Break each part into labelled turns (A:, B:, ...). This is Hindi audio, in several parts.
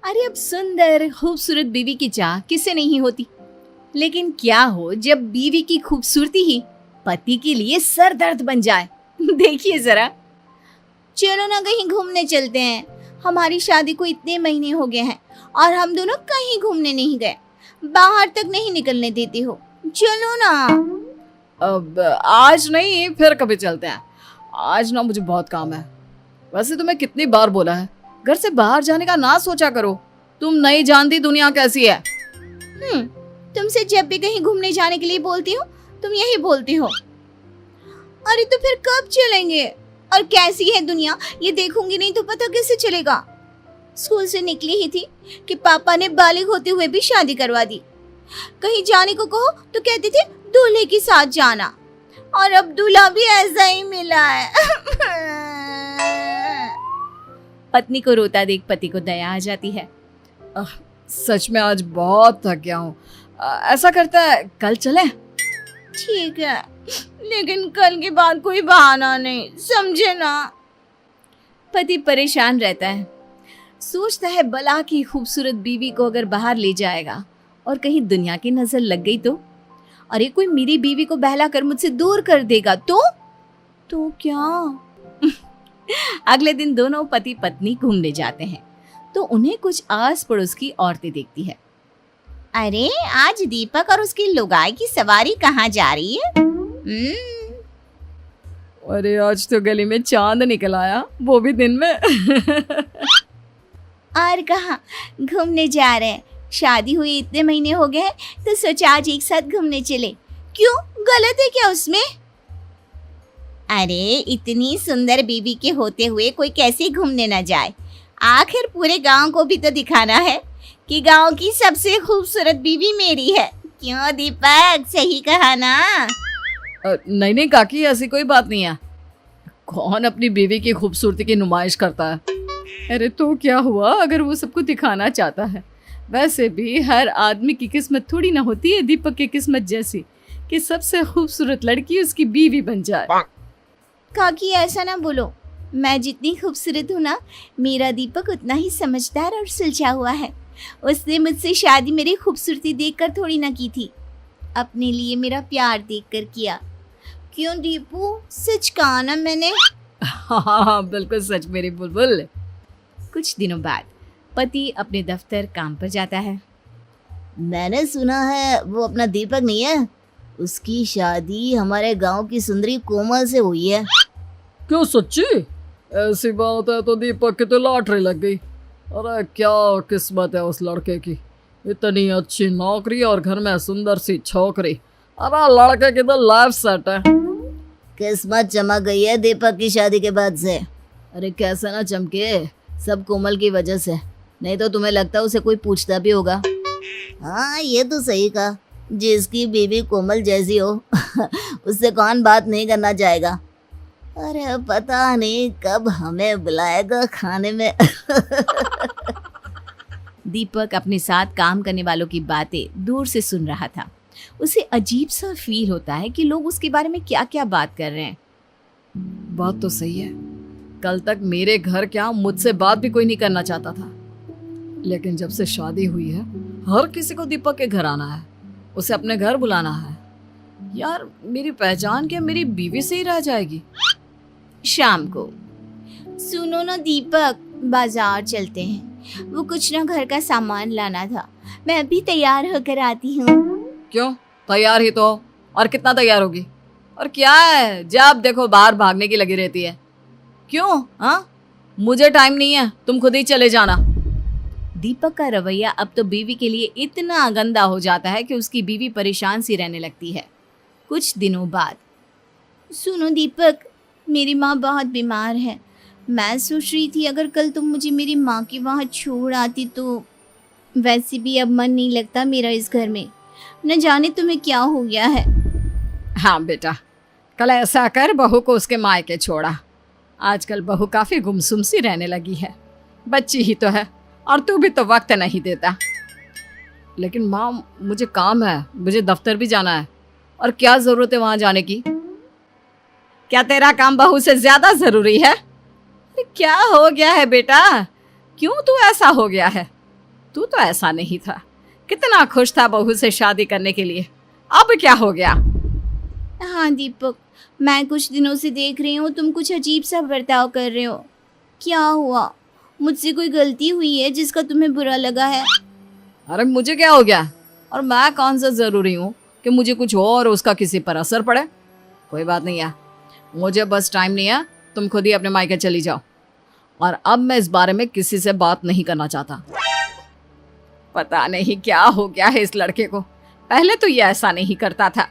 A: अरे अब सुंदर खूबसूरत बीवी की चाह किसे नहीं होती, लेकिन क्या हो जब बीवी की खूबसूरती ही पति के लिए सर दर्द बन जाए। देखिए जरा। चलो ना कहीं घूमने चलते हैं। हमारी शादी को इतने महीने हो गए हैं और हम दोनों कहीं घूमने नहीं गए। बाहर तक नहीं निकलने देती हो। चलो ना।
B: अब आज नहीं, फिर कभी चलते हैं। आज ना मुझे बहुत काम है। वैसे तुम्हें कितनी बार बोला है घर से बाहर जाने का ना सोचा करो। तुम नहीं जानती दुनिया कैसी है।
A: तुमसे जब भी कहीं घूमने जाने के लिए बोलती हूँ तुम यही बोलती हो। अरे तो फिर कब चलेंगे? और कैसी है दुनिया ये देखूंगी नहीं तो पता कैसे चलेगा। स्कूल से निकली ही थी कि पापा ने बालिग होते हुए भी शादी करवा दी। कहीं जाने को कहो तो कहते थे दूल्हे के साथ जाना, और अब दूल्हा भी ऐसा ही मिला है। पत्नी को रोता देख पति को दया आ जाती है।
B: सच में आज बहुत थक गया हूँ। ऐसा करता है कल चलें?
A: ठीक है, लेकिन कल के बाद कोई बहाना नहीं, समझे ना। पति परेशान रहता है। सोचता है भला की खूबसूरत बीवी को अगर बाहर ले जाएगा और कहीं दुनिया की नजर लग गई तो? अरे कोई मेरी बीवी को बहला कर मुझसे दूर कर देगा तो क्या? अगले दिन दोनों पति पत्नी घूमने जाते हैं तो उन्हें कुछ आस पड़ोस की औरतें देखती है। अरे आज दीपक और उसकी लुगाई की सवारी कहाँ जा रही है?
B: अरे आज तो गली में चांद निकल आया, वो भी दिन में।
A: और कहाँ घूमने जा रहे हैं? शादी हुई इतने महीने हो गए हैं तो सोचा आज एक साथ घूमने चले। क्यों, गलत है क्या उसमें? अरे इतनी सुंदर बीवी के होते हुए कोई कैसे घूमने ना जाए? आखिर पूरे गांव को भी तो दिखाना है कि गांव की सबसे खूबसूरत बीवी मेरी है। क्यों दीपक, सही कहा ना?
B: नहीं काकी, ऐसी कोई बात नहीं है। कौन अपनी बीवी की खूबसूरती की नुमाइश करता है? अरे तो क्या हुआ अगर वो सबको दिखाना चाहता है। वैसे भी हर आदमी की किस्मत थोड़ी ना होती है दीपक की किस्मत जैसी कि सबसे खूबसूरत लड़की उसकी बीवी बन जाए।
A: काकी ऐसा ना बोलो। मैं जितनी खूबसूरत हूँ ना, मेरा दीपक उतना ही समझदार और सुलझा हुआ है। उसने मुझसे शादी मेरी खूबसूरती देखकर थोड़ी ना की थी, अपने लिए मेरा प्यार देखकर किया। क्यों दीपू, सच कहा ना मैंने?
B: हाँ बिल्कुल सच मेरी बुलबुल।
A: कुछ दिनों बाद पति अपने दफ्तर काम पर जाता है।
C: मैंने सुना है वो अपना दीपक नहीं है, उसकी शादी हमारे गांव की सुंदरी कोमल से हुई है।
B: क्यों सच्ची? ऐसी बात है तो दीपक की तो लॉटरी लग गई। अरे क्या किस्मत है उस लड़के की, इतनी अच्छी नौकरी और घर में सुंदर सी छोकरी। अरे लड़के की तो लाइफ सेट है।
C: किस्मत चमक गई है दीपक की शादी के बाद से। अरे कैसे ना चमके, सब कोमल की वजह से, नहीं तो तुम्हें लगता है उसे कोई पूछता भी होगा। हाँ ये तो सही कहा, जिसकी बीवी कोमल जैसी हो उससे कौन बात नहीं करना चाहेगा। अरे पता नहीं कब हमें बुलाएगा खाने में।
A: दीपक अपने साथ काम करने वालों की बातें दूर से सुन रहा था। उसे अजीब सा फील होता है कि लोग उसके बारे में क्या क्या बात कर रहे हैं।
B: बात तो सही है, कल तक मेरे घर क्या मुझसे बात भी कोई नहीं करना चाहता था, लेकिन जब से शादी हुई है हर किसी को दीपक के घर आना है, उसे अपने घर बुलाना है। यार मेरी पहचान क्या मेरी बीवी से ही रह जाएगी?
A: शाम को, सुनो ना दीपक, बाजार चलते हैं। वो कुछ ना घर का सामान लाना था, मैं अभी तैयार होकर आती हूँ।
B: क्यों, तैयार ही तो हो, और कितना तैयार होगी? और क्या है जब देखो बाहर भागने की लगी रहती है। क्यों? हाँ मुझे टाइम नहीं है, तुम खुद ही चले जाना।
A: दीपक का रवैया अब तो बीवी के लिए इतना गंदा हो जाता है कि उसकी बीवी परेशान सी रहने लगती है। कुछ दिनों बाद, सुनो दीपक, मेरी माँ बहुत बीमार है। मैं सोच रही थी अगर कल तुम मुझे मेरी माँ के वहाँ छोड़ आती तो। वैसे भी अब मन नहीं लगता मेरा इस घर में, न जाने तुम्हें क्या हो गया है।
B: हाँ बेटा, कल ऐसा कर बहू को उसके मायके छोड़ा। आजकल बहू काफी गुमसुम सी रहने लगी है, बच्ची ही तो है और तू भी तो वक्त नहीं देता। लेकिन माँ मुझे काम है, मुझे दफ्तर भी जाना है, और क्या जरूरत है वहां जाने की? क्या तेरा काम बहू से ज्यादा जरूरी है? क्या हो गया है बेटा, क्यों तू ऐसा हो गया है? तू तो ऐसा नहीं था, कितना खुश था बहू से शादी करने के लिए, अब क्या हो गया?
A: हाँ दीपक, मैं कुछ दिनों से देख रही हूँ तुम कुछ अजीब सा बर्ताव कर रहे हो। क्या हुआ? मुझसे कोई गलती हुई है जिसका तुम्हें बुरा लगा है?
B: अरे मुझे क्या हो गया, और मैं कौन सा जरूरी हूँ कि मुझे कुछ हो और उसका किसी पर असर पड़े। कोई बात नहीं है, मुझे बस टाइम नहीं है, तुम खुद ही अपने मायके चली जाओ, और अब मैं इस बारे में किसी से बात नहीं करना चाहता। पता नहीं क्या हो गया है इस लड़के को, पहले तो ये ऐसा नहीं करता था।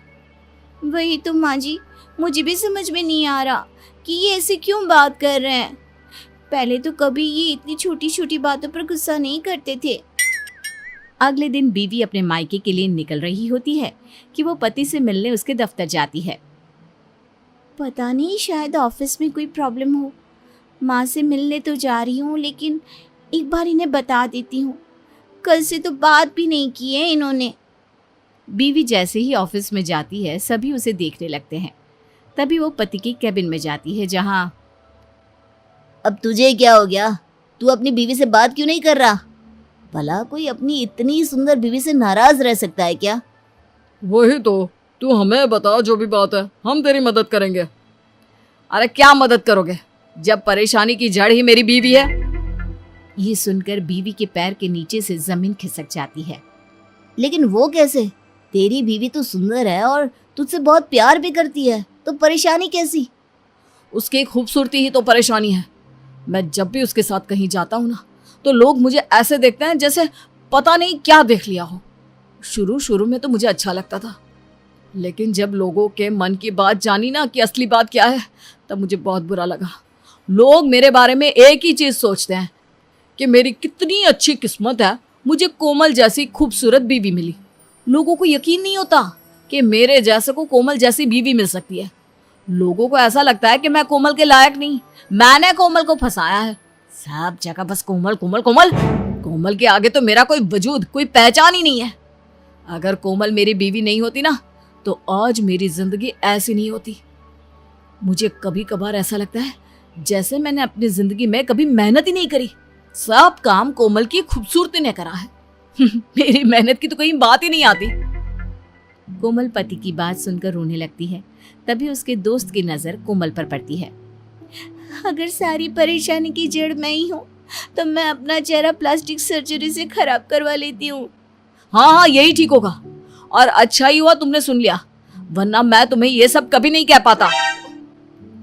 A: वही तो माँ जी, मुझे भी समझ में नहीं आ रहा कि ये ऐसे क्यों बात कर रहे हैं। पहले तो कभी ये इतनी छोटी छोटी बातों पर गुस्सा नहीं करते थे।
C: अगले दिन बीवी अपने मायके के लिए निकल रही होती है कि वो पति से मिलने उसके दफ्तर जाती है।
A: पता नहीं, शायद ऑफिस में कोई प्रॉब्लम हो। माँ से मिलने तो जा रही हूँ, लेकिन एक बार इन्हें बता देती हूँ। कल से तो बात भी नहीं की है इन्होंने।
C: बीवी जैसे ही ऑफिस में जाती है सभी उसे देखने लगते हैं। तभी वो पति की कैबिन में जाती है, जहाँ अब तुझे क्या हो गया? तू अपनी बीवी से बात क्यों नहीं कर रहा? भला कोई अपनी इतनी सुंदर बीवी से नाराज रह सकता है क्या?
B: वही तो, तू हमें बता, जो भी बात है हम तेरी मदद करेंगे। अरे क्या मदद करोगे जब परेशानी की जड़ ही मेरी बीवी है?
C: ये सुनकर बीवी के पैर के नीचे से जमीन खिसक जाती है। लेकिन वो कैसे? तेरी बीवी तो सुंदर है और तुझसे बहुत प्यार भी करती है, तो परेशानी कैसी?
B: उसकी खूबसूरती ही तो परेशानी है। मैं जब भी उसके साथ कहीं जाता हूँ ना, तो लोग मुझे ऐसे देखते हैं जैसे पता नहीं क्या देख लिया हो। शुरू में तो मुझे अच्छा लगता था, लेकिन जब लोगों के मन की बात जानी ना कि असली बात क्या है, तब मुझे बहुत बुरा लगा। लोग मेरे बारे में एक ही चीज़ सोचते हैं कि मेरी कितनी अच्छी किस्मत है, मुझे कोमल जैसी खूबसूरत बीवी मिली। लोगों को यकीन नहीं होता कि मेरे जैसे को कोमल जैसी बीवी मिल सकती है। लोगों को ऐसा लगता है कि मैं कोमल के लायक नहीं, मैंने कोमल को फंसाया है। सब जगह बस कोमल कोमल कोमल। कोमल के आगे तो मेरा कोई वजूद, कोई पहचान ही नहीं है। अगर कोमल मेरी बीवी नहीं होती ना, तो आज मेरी जिंदगी ऐसी नहीं होती। मुझे कभी कभार ऐसा लगता है जैसे मैंने अपनी जिंदगी में कभी मेहनत ही नहीं करी, सब काम कोमल की खूबसूरती ने करा है। मेरी मेहनत की तो कहीं बात ही नहीं आती। कोमल पति की बात सुनकर रोने लगती है। तभी उसके दोस्त की नजर कोमल पर पड़ती है।
A: अगर सारी परेशानी की जड़ मैं ही हूँ, तो मैं अपना चेहरा प्लास्टिक सर्जरी से खराब करवा लेती हूँ।
B: हाँ, यही ठीक होगा, और अच्छा ही हुआ तुमने सुन लिया, वरना मैं तुम्हें ये सब कभी नहीं कह पाता।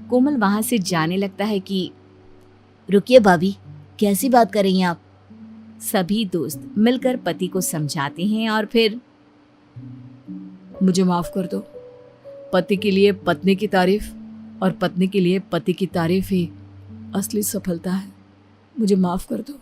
C: कोमल वहां से जाने लगता है कि रुकिए भाभी, कैसी बात कर रही हैं आप? सभी दोस्त मिलकर पति को समझाते हैं और फिर
B: मुझे माफ कर दो। पति के लिए पत्नी की तारीफ और पत्नी के लिए पति की तारीफ ही असली सफलता है। मुझे माफ कर दो।